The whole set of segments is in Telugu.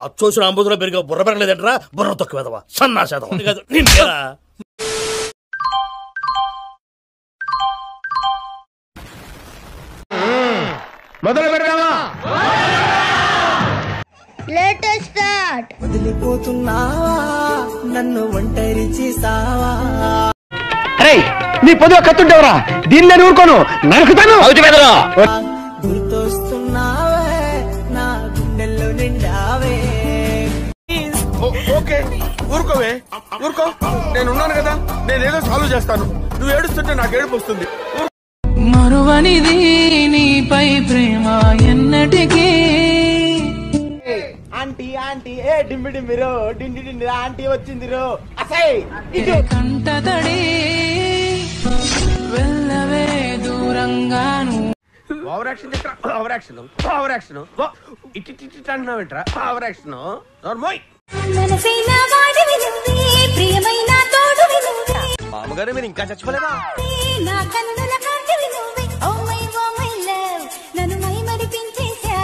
అచ్చోసిన అంబుధులో పెరిగా బుర్ర పెరగలేదంటరా, బుర్ర తొక్కువేదవా సన్నాసేదవా. మొదలు పెడదామా? Latest start. వదిలిపోతున్నావా నన్ను ఒంటరి చేసావా? నీ పొద్దున కత్తుంటేవరా, దీన్ని నేను ఊరుకోను, నరుకుతాను. గుర్తొస్తున్నావే నా గుండెల్లో నిండావే. ఓకే ఊరుకోవే, ఊరుకో, నేనున్నాను కదా, నేనేదో సాల్వ్ చేస్తాను. నువ్వు ఏడుస్తుంటే నాకు ఏడుపు వస్తుంది. మరువనిది నీపై ప్రేమ ఎన్నటికీ. ఆంటీ ఆంటీ ఏ డింబి డింబిరో డిండి డిండి ఆంటీ వచ్చిందిరో అసై కంటతడి వెళ్ళవే దూరంగాను. Over action over action over action ఇటు ఇటు అంటున్నావేంట్రా? Over action నోర్మోయ్. మనసైన వాడివి నువ్వే, ప్రియమైన తోడువి నువ్వే, మామగారు మీరు ఇంకా చచ్చిపోలేదా? నా కన్నుల కాంతివి నువ్వే. ఓ మై లవ్ నన్ను మైమరిపించేశా.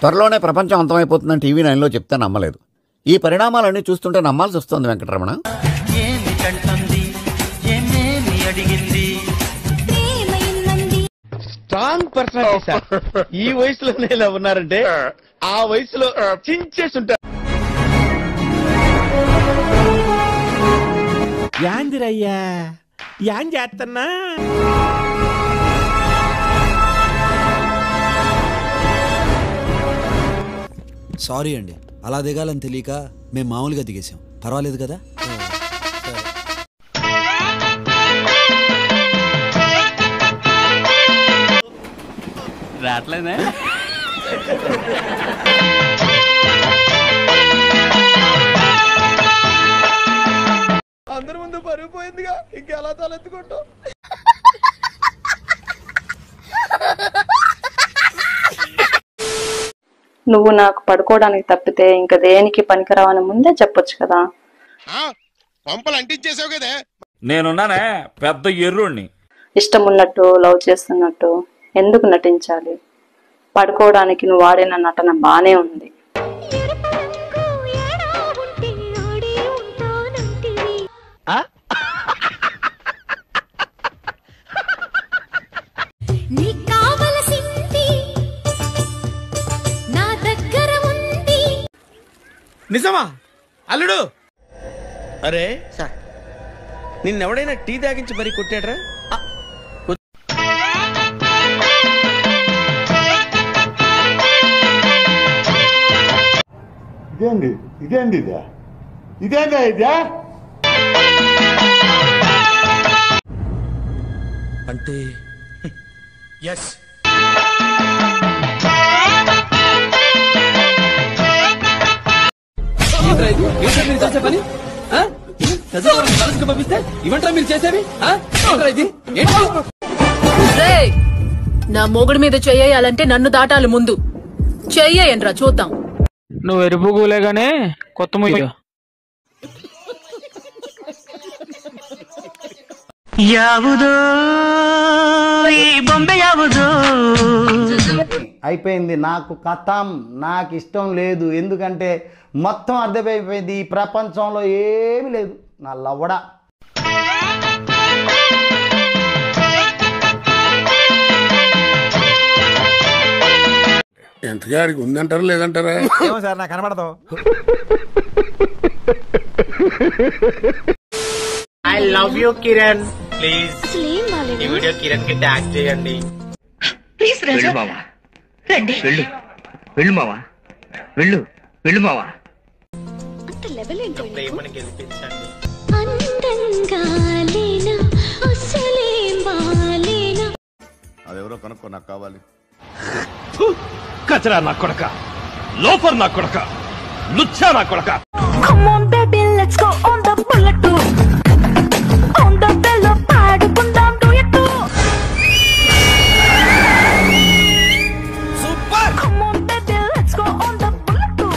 త్వరలోనే ప్రపంచం అంతమైపోతుందని టీవీ 9లో చెప్తే నమ్మలేదు. ఈ పరిణామాలన్నీ చూస్తుంటే నమ్మాల్సి వస్తుంది. వెంకటరమణ ఏమి కంటుంది ఏమేమి అడిగింది? Strong personality sir. ఈ వయసులోనే ఇలా ఉన్నారంటే ఆ వయసులో చించేసి ఉంటారు. యాందిరయ్యా యాన్ చేస్తున్నా. సారీ అండి, అలా దిగాలని తెలియక మేము మామూలుగా దిగేసాం. పర్వాలేదు కదా? రాట్లేదే అందరి ముందు పరుగు పోయిందిగా, ఇంకెలా తలెత్తుకుంటాం? నువ్వు నాకు పడుకోవడానికి తప్పితే ఇంకా దేనికి పనికిరావని ముందే చెప్పొచ్చు కదా. పంపలు అంటించేసావు కదా. నేనున్నానే పెద్ద ఎర్రుణ్ణి. ఇష్టం ఉన్నట్టు లవ్ చేస్తున్నట్టు ఎందుకు నటించాలి? పడుకోవడానికి నువ్వు వాడిన నటన బానే ఉంది. నిజమా అల్లుడు? అరే నిన్నెవడైనా టీ తాగించి మరీ కొట్టాడ్రా? ఇదేంది ఇదేంది ఇదే ఇదేందా ఇదే అంటే ఎస్ మీరు చేసే పని పంపిస్తే ఇవంటా మీరు చేసేవి? నా మొగుడు మీద చెయ్యాలంటే నన్ను దాటాలి ముందు. చెయ్యండ్రా చూద్దాం. నువ్వు ఎరుపు గూలేగానే కొత్త ముయ్య. యావుదో ఈ బొంబె యావుదో. అయిపోయింది నాకు కథం. నాకు ఇష్టం లేదు, ఎందుకంటే మొత్తం అర్థమైపోయింది. ఈ ప్రపంచంలో ఏమీ లేదు. నా లవ్వడా ఎంతగాడికి ఉందంటారా లేదంటారా? ఏమో సార్ నాకు కనబడదు. I love you Kiran. Please ఈ వీడియో కిరణ్ కి ట్యాగ్ చేయండి. ప్లీజ్ వెళ్ళు మావా, రండి. వెళ్ళు వెళ్ళు మావా, వెళ్ళు వెళ్ళు మావా. అంత లెవెల్ ఏంటో ప్రేమని గెలిపించండి. అదెవరో కనుక్కో, నాకు కావాలి. కచరా నా కొడక, లోపర్ నా కొడక, లుచ్చా నా కొడక. Come on baby let's go on the bullet too. On the bello పాడుకుందాం duet. Super. Come on baby let's go on the bullet too.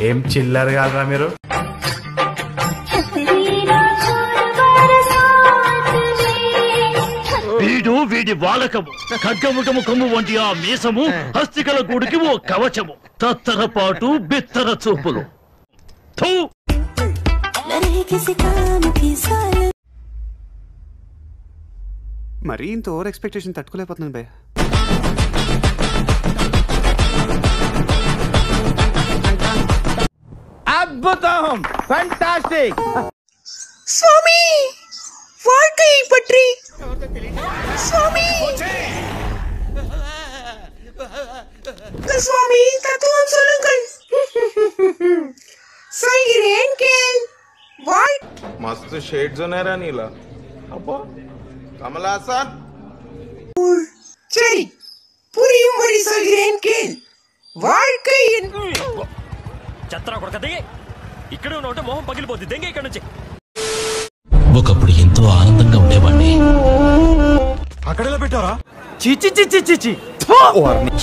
ఏం చిల్లర కాదురా మీరు. వీడు వీడి వాలకము, ఖడ్గముఖము కొమ్ము వంటి ఆ మీసము, హస్తికల గూడికి ఓ కవచము, తత్తరపాటు బిత్తర చూపులు. మరీ ఇంత ఓవర్ ఎక్స్పెక్టేషన్ తట్టుకోలేకపోతున్నాను భయ్య. అద్భుతం, ఫంటాస్టిక్. சுவாமி வாழ்க்கையை பற்றி சுவாமி சுவாமி தத்துவம் சொல்லுங்கள். சொல்கிறேன் கேள். मस्त शेड जो नाही राणीला अप्पा कमला असा சரி புரியும்படி சொல்கிறேன் கேள். வாழ்க்கை చత్రా కొడకది ఇక్కడ ఉంటే మొహం పగిలిపోద్ది. దెంగ ఇక్కడ నుంచి. ఒకప్పుడు ఎంతో ఆనందంగా ఉండేవాడిని. అక్కడెలా పెట్టారా? చిచి చిచి చిచి.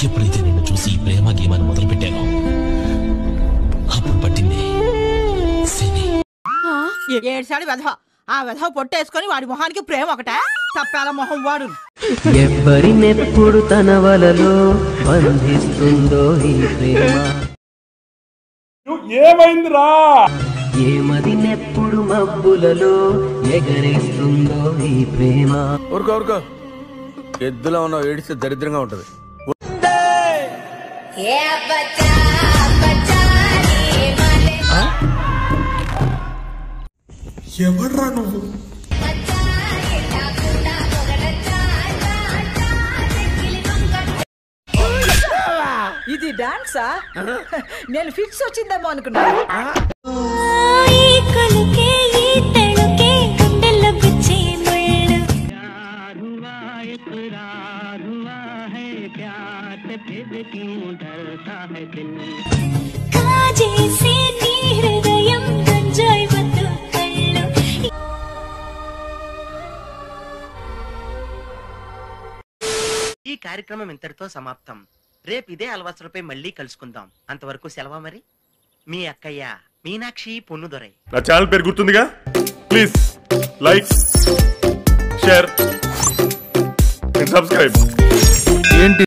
ఎప్పుడైతే నిన్ను చూసి ప్రేమ గేమాన్ని మొదలు పెట్టాను అప్పుడు పట్టింది శని. ఏడ్చాడు వెధవ. ఆ వెధవ పొట్టేసుకొని వాడి మొహానికి ప్రేమ ఒకట తప్పాల మొహం వాడు. ఎవరినెప్పుడు తన వలలో బంధిస్తుందో ఈ ప్రేమ. ఏమైందిరా? ఏమదినెప్పుడు మబ్బులలో ఎగరేస్తుందో ఈ ప్రేమ. ఊరుకో ఊరుకో, ఎద్దులో ఉన్న ఏడిస్తే దరిద్రంగా ఉంటది. ఎవడ్రా నువ్వు? ఇది డాన్సా? నేను ఫిక్స్ వచ్చిందేమో అనుకున్నా. ఈ కార్యక్రమం ఇంతటితో సమాప్తం. రేపు ఇదే అలవాసులపై మళ్ళీ కలుసుకుందాం. అంతవరకు సెలవా మరి. మీ అక్కయ్య మీనాక్షి పొన్నుదొరై. నా ఛానల్ పేరు గుర్తుందిగా? Please like, share and subscribe.